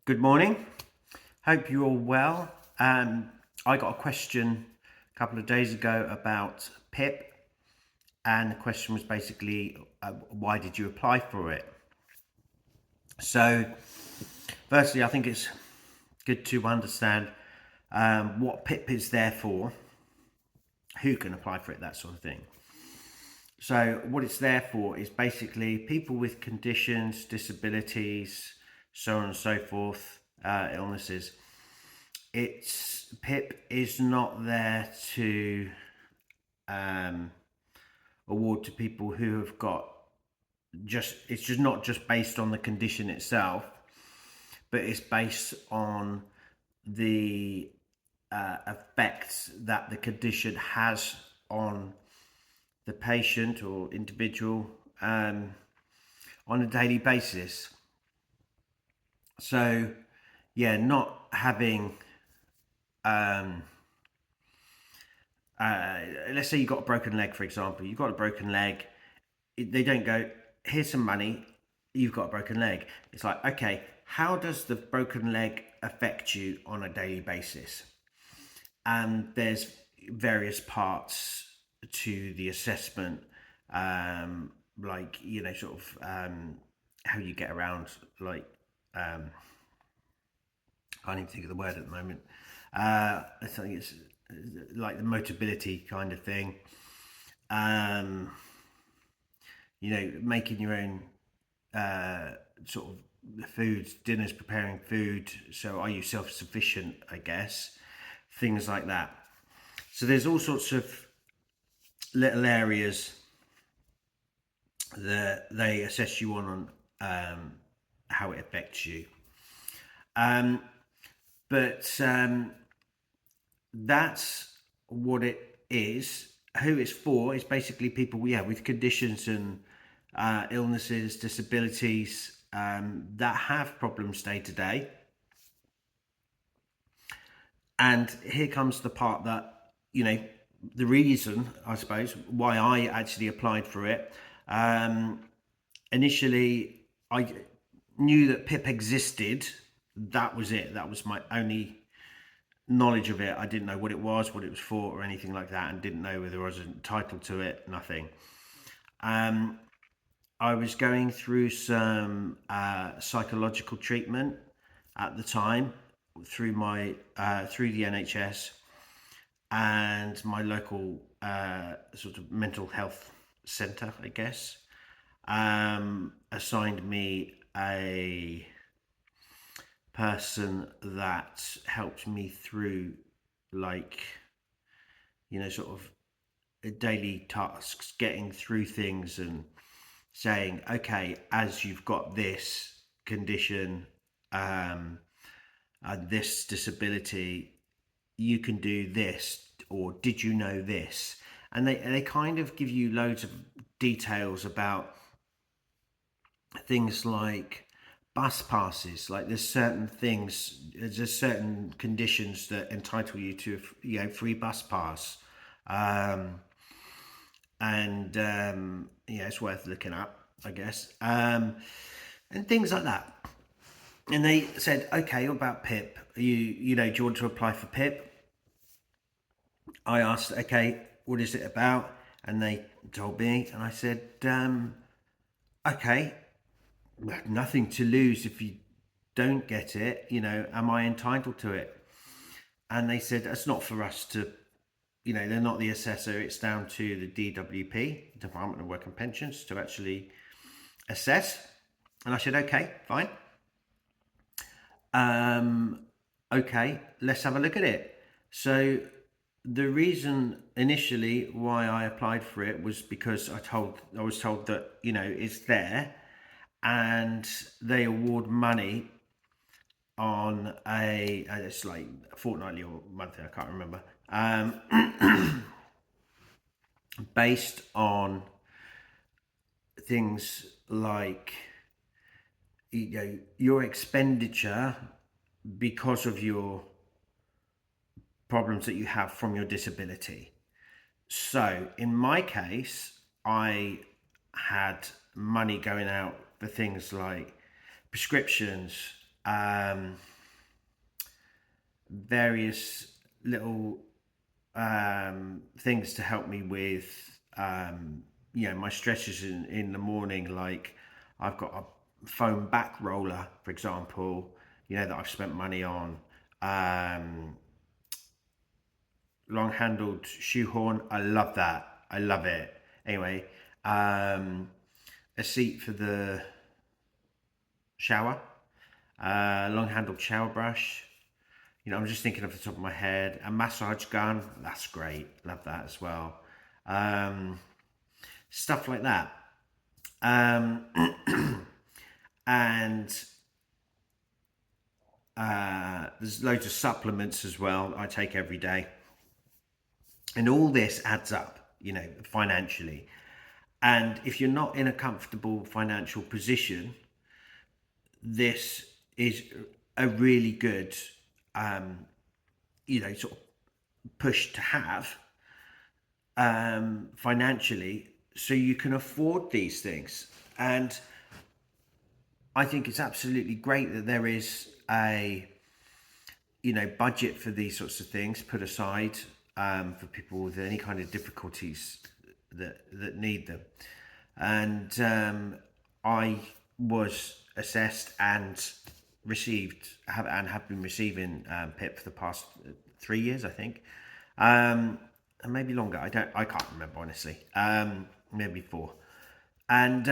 Good morning. Hope you're all well. I got a question a couple of days ago about PIP, and the question was basically, why did you apply for it? So, firstly, I think it's good to understand what PIP is there for, who can apply for it, that sort of thing. So, what it's there for is basically people with conditions, disabilities, so on and so forth, illnesses. It's PIP is not there to award to people who have got it's just not just based on the condition itself, but it's based on the effects that the condition has on the patient or individual on a daily basis. So, yeah, not having let's say you've got a broken leg, for example. You've got a broken leg. They don't go, here's some money, you've got a broken leg. It's like, okay, how does the broken leg affect you on a daily basis? And there's various parts to the assessment, like, how you get around, like, I can't even think of the word at the moment. I think it's like the motability kind of thing. Making your own sort of foods, dinners, preparing food. So are you self-sufficient, I guess? Things like that. So there's all sorts of little areas that they assess you on how it affects you. But that's what it is. Who it's for is basically people, yeah, with conditions and illnesses, disabilities, that have problems day to day. And here comes the part that, the reason, I suppose, why I actually applied for it. Initially, I knew that PIP existed. That was it. That was my only knowledge of it. I didn't know what it was for, or anything like that, and didn't know whether I was entitled to it. Nothing. I was going through some psychological treatment at the time through through the NHS, and my local sort of mental health centre, I guess, assigned me a person that helped me through, like, sort of daily tasks, getting through things and saying, okay, as you've got this condition and this disability, you can do this, or did you know this? And they kind of give you loads of details about things like bus passes. Like there's certain conditions that entitle you to free bus pass. It's worth looking up, I guess, and things like that. And they said, okay, what about PIP? Do you want to apply for PIP? I asked, okay, what is it about? And they told me, and I said, okay, nothing to lose if you don't get it. Am I entitled to it? And they said, that's not for us to, they're not the assessor. It's down to the DWP, Department of Work and Pensions, to actually assess. And I said, okay, fine. Okay, let's have a look at it. So the reason initially why I applied for it was because I was told that, it's there, and they award money on it's like fortnightly or monthly, I can't remember, based on things like, your expenditure because of your problems that you have from your disability. So in my case, I had money going out for things like prescriptions, um, various little things to help me with my stretches in the morning. Like I've got a foam back roller, for example, that I've spent money on. Long handled shoehorn, I love that. I love it. Anyway, a seat for the shower, long handled shower brush. I'm just thinking off the top of my head. A massage gun, that's great. Love that as well. Stuff like that. Um, and there's loads of supplements as well I take every day. And all this adds up, financially. And if you're not in a comfortable financial position, this is a really good, sort of push to have financially, so you can afford these things. And I think it's absolutely great that there is a budget for these sorts of things put aside for people with any kind of difficulties that need them. And I was assessed and have been receiving PIP for the past 3 years, I think, and maybe longer. I can't remember honestly. Maybe 4, and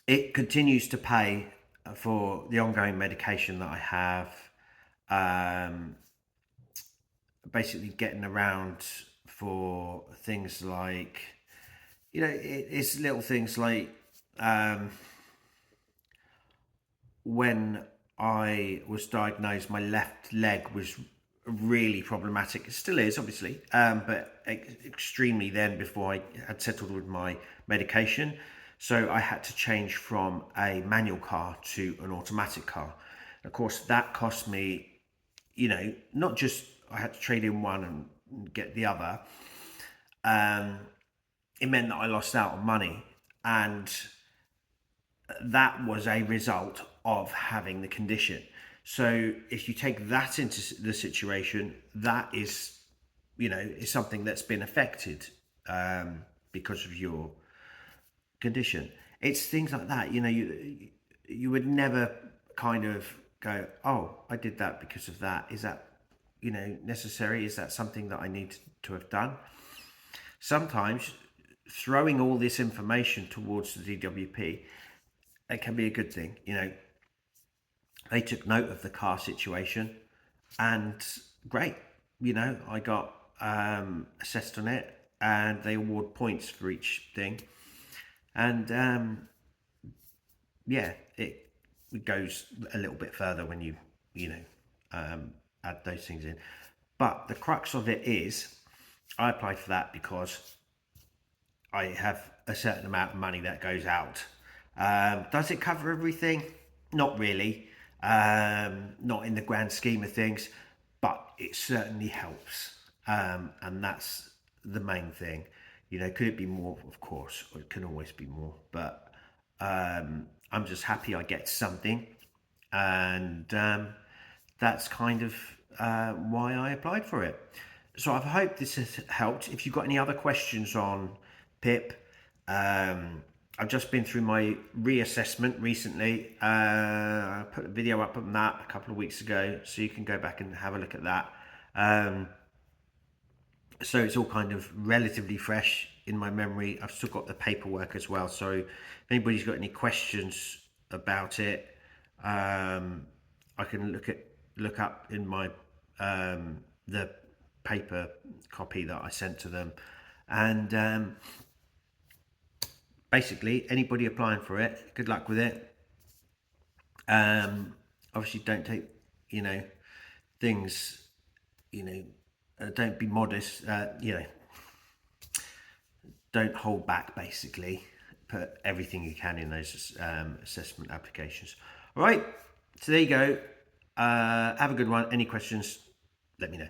it continues to pay for the ongoing medication that I have. Basically, getting around for things like, it's little things like when I was diagnosed, my left leg was really problematic. It still is, obviously, but extremely then before I had settled with my medication. So I had to change from a manual car to an automatic car. Of course, that cost me, not just I had to trade in one and get the other. It meant that I lost out on money, and that was a result of having the condition. So if you take that into the situation, that is, is something that's been affected because of your condition. It's things like that. You would never kind of go, oh, I did that because of that. Is that necessary? Is that something that I need to have done? Sometimes throwing all this information towards the DWP, it can be a good thing. They took note of the car situation, and great. I got assessed on it, and they award points for each thing. And it goes a little bit further when you add those things in. But the crux of it is, I applied for that because I have a certain amount of money that goes out. Does it cover everything? Not really. Not in the grand scheme of things, but it certainly helps. And that's the main thing. Could it be more? Of course, or it can always be more. But I'm just happy I get something. And that's kind of why I applied for it. So I hope this has helped. If you've got any other questions on PIP, I've just been through my reassessment recently. I put a video up on that a couple of weeks ago, so you can go back and have a look at that. So it's all kind of relatively fresh in my memory. I've still got the paperwork as well, so if anybody's got any questions about it, I can look up in my the paper copy that I sent to them. And basically, anybody applying for it, good luck with it. Obviously, don't take things, don't be modest, don't hold back. Basically, put everything you can in those assessment applications. All right, so there you go. Have a good one. Any questions, let me know.